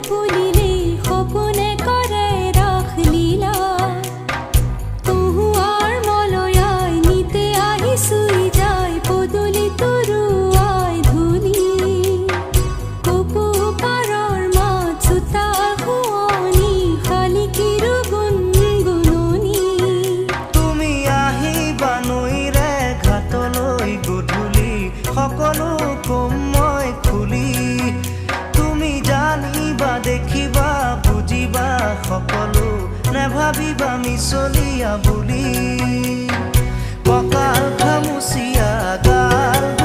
ফুলিলে সপোনে কৰে ৰাস লীলা তহুৱাৰ মলয়াই নিতে আহি চুই যায় পদূলি তৰুৱাই ধূলি কপু পাৰৰ মাত চোতা শুৱনি শালিকীৰো গুণগুণনি তুমি আহিবা নৈৰে ঘাটলৈ গধূলি সকলো কম মই খুলি তুমি জানিবা দেখিবা বুজিবা সকলো নেভাবিবা মিছলীয়া বুলি কঁকাল খামুচিয়া গাল